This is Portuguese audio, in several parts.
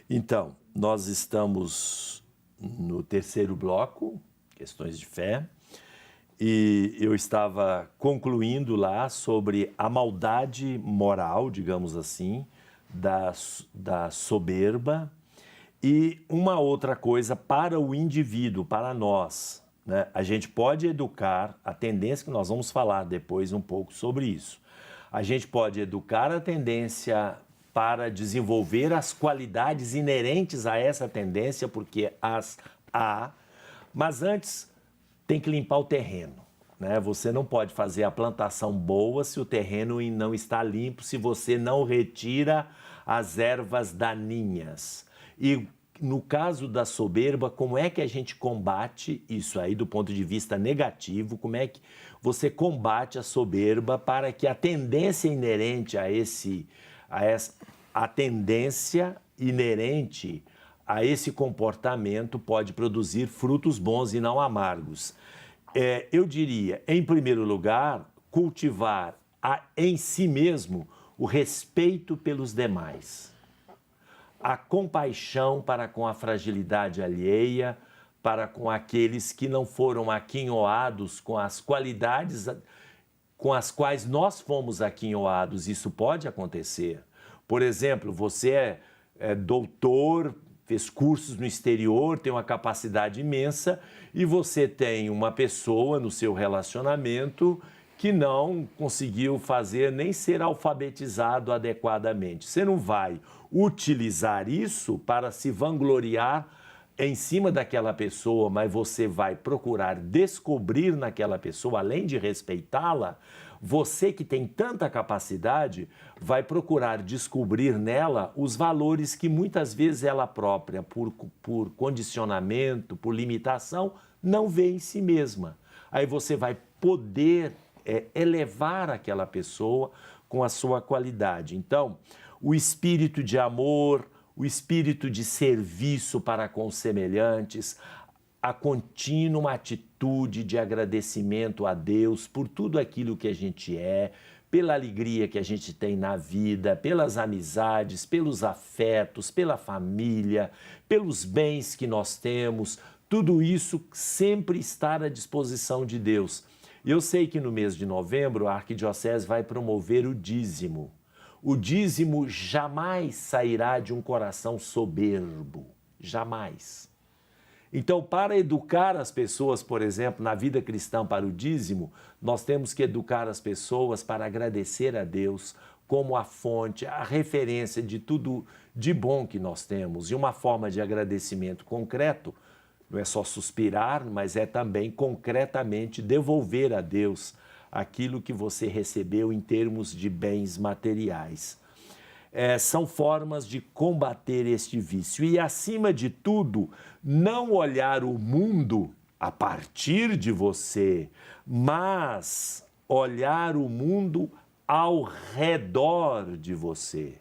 Então, nós estamos no terceiro bloco, questões de fé, e eu estava concluindo lá sobre a maldade moral, digamos assim, da soberba e uma outra coisa para o indivíduo, para nós, né? A gente pode educar, a tendência que nós vamos falar depois um pouco sobre isso. A gente pode educar a tendência para desenvolver as qualidades inerentes a essa tendência, porque as há, mas antes tem que limpar o terreno, né? Você não pode fazer a plantação boa se o terreno não está limpo, se você não retira as ervas daninhas. E no caso da soberba, como é que a gente combate isso aí do ponto de vista negativo? Como é que você combate a soberba para que a tendência inerente a tendência inerente a esse comportamento pode produzir frutos bons e não amargos? Eu diria, em primeiro lugar, cultivar em si mesmo o respeito pelos demais, a compaixão para com a fragilidade alheia, para com aqueles que não foram aquinhoados com as qualidades com as quais nós fomos aquinhoados. Isso pode acontecer. Por exemplo, você é doutor, fez cursos no exterior, tem uma capacidade imensa e você tem uma pessoa no seu relacionamento que não conseguiu fazer nem ser alfabetizado adequadamente. Você não vai utilizar isso para se vangloriar em cima daquela pessoa, mas você vai procurar descobrir naquela pessoa, além de respeitá-la, você que tem tanta capacidade, vai procurar descobrir nela os valores que muitas vezes ela própria, por condicionamento, por limitação, não vê em si mesma. Aí você vai poder elevar aquela pessoa com a sua qualidade. Então, o espírito de amor, o espírito de serviço para com os semelhantes, a contínua atitude de agradecimento a Deus por tudo aquilo que a gente é, pela alegria que a gente tem na vida, pelas amizades, pelos afetos, pela família, pelos bens que nós temos, tudo isso sempre estar à disposição de Deus. Eu sei que no mês de novembro a Arquidiocese vai promover o dízimo. O dízimo jamais sairá de um coração soberbo, jamais. Então, para educar as pessoas, por exemplo, na vida cristã para o dízimo, nós temos que educar as pessoas para agradecer a Deus como a fonte, a referência de tudo de bom que nós temos. E uma forma de agradecimento concreto, não é só suspirar, mas é também concretamente devolver a Deus aquilo que você recebeu em termos de bens materiais. São formas de combater este vício. E, acima de tudo, não olhar o mundo a partir de você, mas olhar o mundo ao redor de você.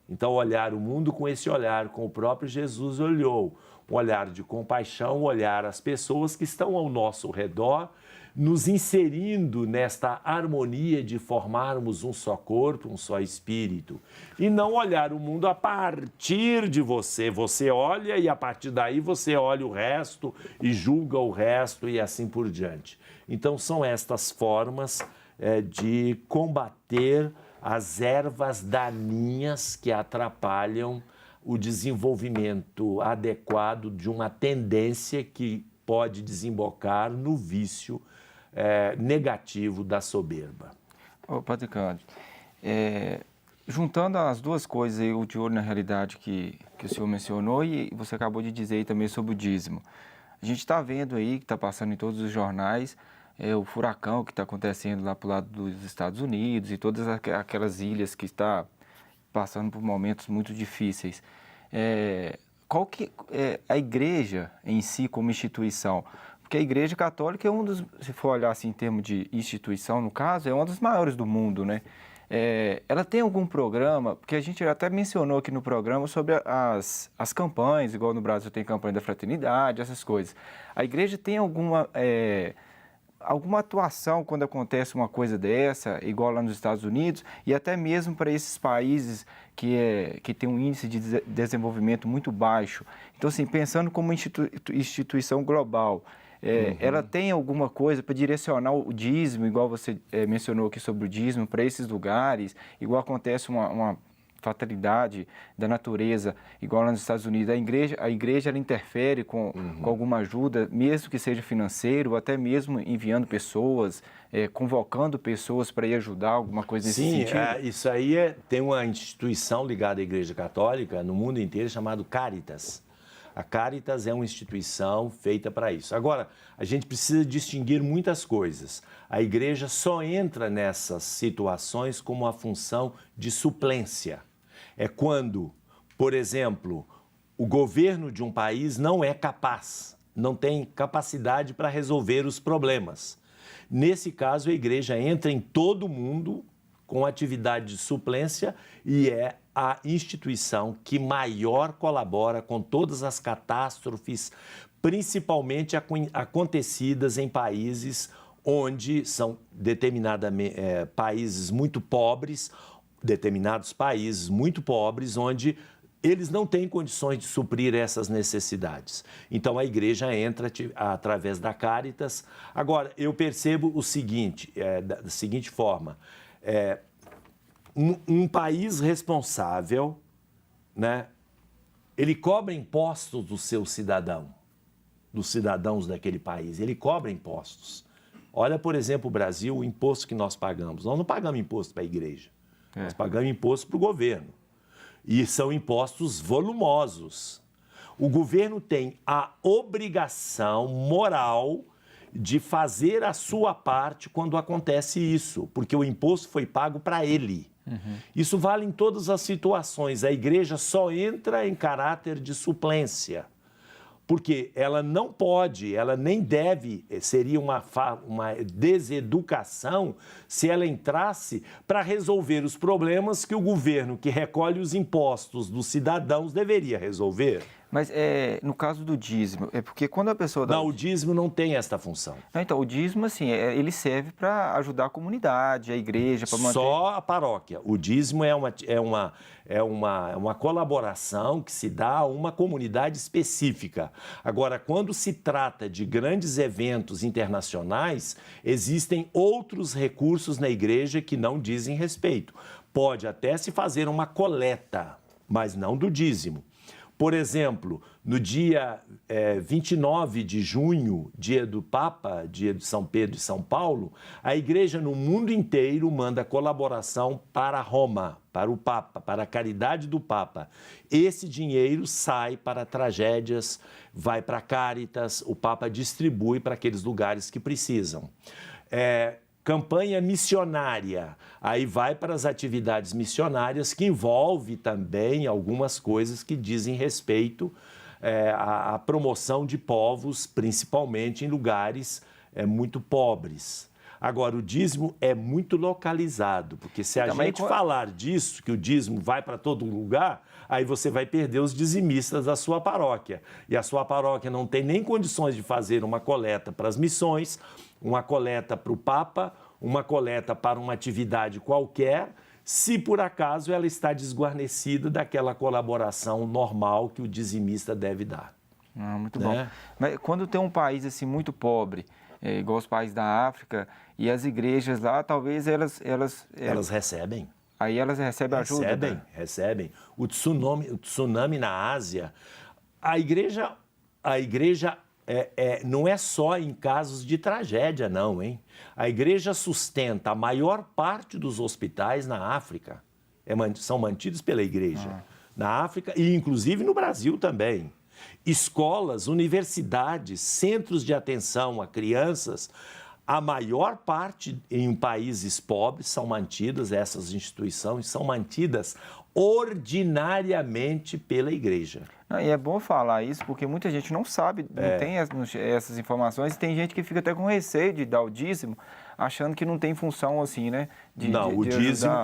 Então, olhar o mundo com esse olhar, como o próprio Jesus olhou, um olhar de compaixão, olhar as pessoas que estão ao nosso redor, nos inserindo nesta harmonia de formarmos um só corpo, um só espírito. E não olhar o mundo a partir de você. Você olha e a partir daí você olha o resto e julga o resto e assim por diante. Então são estas formas de combater as ervas daninhas que atrapalham o desenvolvimento adequado de uma tendência que pode desembocar no vício negativo da soberba. Padre Cândido, juntando as duas coisas, aí, o de olho na realidade que o senhor mencionou e você acabou de dizer aí também sobre o dízimo. A gente está vendo aí, que está passando em todos os jornais, o furacão que está acontecendo lá para o lado dos Estados Unidos e todas aquelas ilhas que está passando por momentos muito difíceis. Qual que é a igreja em si como instituição? Porque a Igreja Católica é se for olhar assim em termos de instituição, no caso, é uma das maiores do mundo, né? ela tem algum programa, porque a gente até mencionou aqui no programa sobre as campanhas, igual no Brasil tem campanha da fraternidade, essas coisas. A igreja tem alguma atuação quando acontece uma coisa dessa, igual lá nos Estados Unidos, e até mesmo para esses países que tem um índice de desenvolvimento muito baixo. Então, assim, pensando como instituição global, ela tem alguma coisa para direcionar o dízimo, igual você mencionou aqui sobre o dízimo, para esses lugares, igual acontece uma fatalidade da natureza, igual lá nos Estados Unidos. A igreja ela interfere com alguma ajuda, mesmo que seja financeiro, ou até mesmo enviando pessoas, convocando pessoas para ir ajudar, alguma coisa nesse sentido? Sim, isso aí tem uma instituição ligada à Igreja Católica no mundo inteiro chamada Caritas. A Caritas é uma instituição feita para isso. Agora, a gente precisa distinguir muitas coisas. A igreja só entra nessas situações como uma função de suplência. É quando, por exemplo, o governo de um país não é capaz, não tem capacidade para resolver os problemas. Nesse caso, a igreja entra em todo mundo com atividade de suplência e é a instituição que maior colabora com todas as catástrofes, principalmente acontecidas em países onde são países muito pobres, onde eles não têm condições de suprir essas necessidades. Então, a igreja entra através da Caritas. Agora, eu percebo o seguinte, da seguinte forma, um país responsável, né, ele cobra impostos do seu cidadão, dos cidadãos daquele país, ele cobra impostos. Olha, por exemplo, o Brasil, o imposto que nós pagamos. Nós não pagamos imposto para a igreja, nós pagamos imposto para o governo. E são impostos volumosos. O governo tem a obrigação moral de fazer a sua parte quando acontece isso, porque o imposto foi pago para ele. Isso vale em todas as situações. A igreja só entra em caráter de suplência, porque ela não pode, ela nem deve, seria uma deseducação se ela entrasse para resolver os problemas que o governo que recolhe os impostos dos cidadãos deveria resolver. Mas no caso do dízimo, é porque quando a pessoa... Não, o dízimo não tem esta função. Não, então, o dízimo, assim, ele serve para ajudar a comunidade, a igreja, para manter... Só a paróquia. O dízimo é uma colaboração que se dá a uma comunidade específica. Agora, quando se trata de grandes eventos internacionais, existem outros recursos na igreja que não dizem respeito. Pode até se fazer uma coleta, mas não do dízimo. Por exemplo, no dia 29 de junho, dia do Papa, dia de São Pedro e São Paulo, a igreja no mundo inteiro manda colaboração para Roma, para o Papa, para a caridade do Papa. Esse dinheiro sai para tragédias, vai para Caritas, o Papa distribui para aqueles lugares que precisam. Campanha missionária, aí vai para as atividades missionárias, que envolve também algumas coisas que dizem respeito à promoção de povos, principalmente em lugares muito pobres. Agora, o dízimo é muito localizado, porque se a gente falar disso, que o dízimo vai para todo lugar, aí você vai perder os dizimistas da sua paróquia. E a sua paróquia não tem nem condições de fazer uma coleta para as missões, uma coleta para o Papa, uma coleta para uma atividade qualquer, se por acaso ela está desguarnecida daquela colaboração normal que o dizimista deve dar. Muito bom. Mas quando tem um país assim muito pobre, igual os países da África, e as igrejas lá, talvez elas recebem. Aí elas recebem ajuda? Recebem. O tsunami na Ásia, a igreja não é só em casos de tragédia, não, hein? A igreja sustenta a maior parte dos hospitais na África. São mantidos pela igreja. Na África e, inclusive, no Brasil também. Escolas, universidades, centros de atenção a crianças, a maior parte em países pobres são mantidas, essas instituições são mantidas ordinariamente pela igreja. E é bom falar isso, porque muita gente não sabe, não tem essas informações, e tem gente que fica até com receio de dar o dízimo, achando que não tem função assim, né?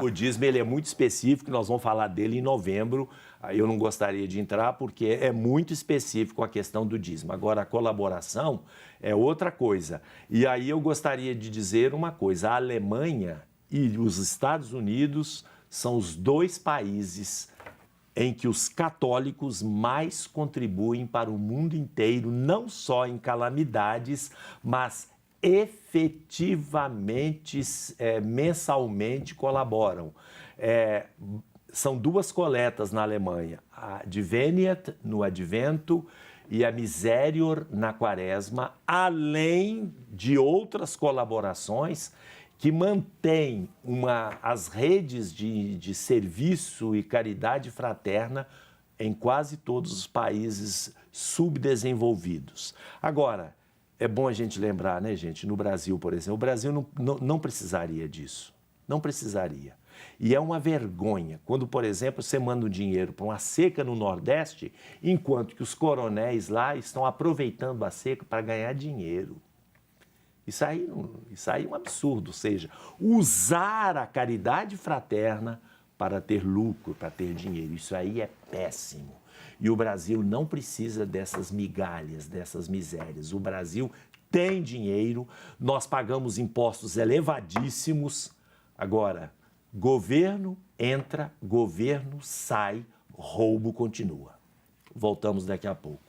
O dízimo ele é muito específico, nós vamos falar dele em novembro. Aí eu não gostaria de entrar porque é muito específico a questão do dízimo. Agora, a colaboração é outra coisa. E aí eu gostaria de dizer uma coisa: a Alemanha e os Estados Unidos são os 2 países em que os católicos mais contribuem para o mundo inteiro, não só em calamidades, mas efetivamente, mensalmente colaboram. São 2 coletas na Alemanha, a Adveniat no Advento e a Miserior na Quaresma, além de outras colaborações que mantêm as redes de serviço e caridade fraterna em quase todos os países subdesenvolvidos. Agora, é bom a gente lembrar, né, gente, no Brasil, por exemplo, o Brasil não precisaria disso, não precisaria. E é uma vergonha quando, por exemplo, você manda um dinheiro para uma seca no Nordeste, enquanto que os coronéis lá estão aproveitando a seca para ganhar dinheiro. Isso aí é um absurdo, ou seja, usar a caridade fraterna para ter lucro, para ter dinheiro. Isso aí é péssimo. E o Brasil não precisa dessas migalhas, dessas misérias. O Brasil tem dinheiro, nós pagamos impostos elevadíssimos. Agora, governo entra, governo sai, roubo continua. Voltamos daqui a pouco.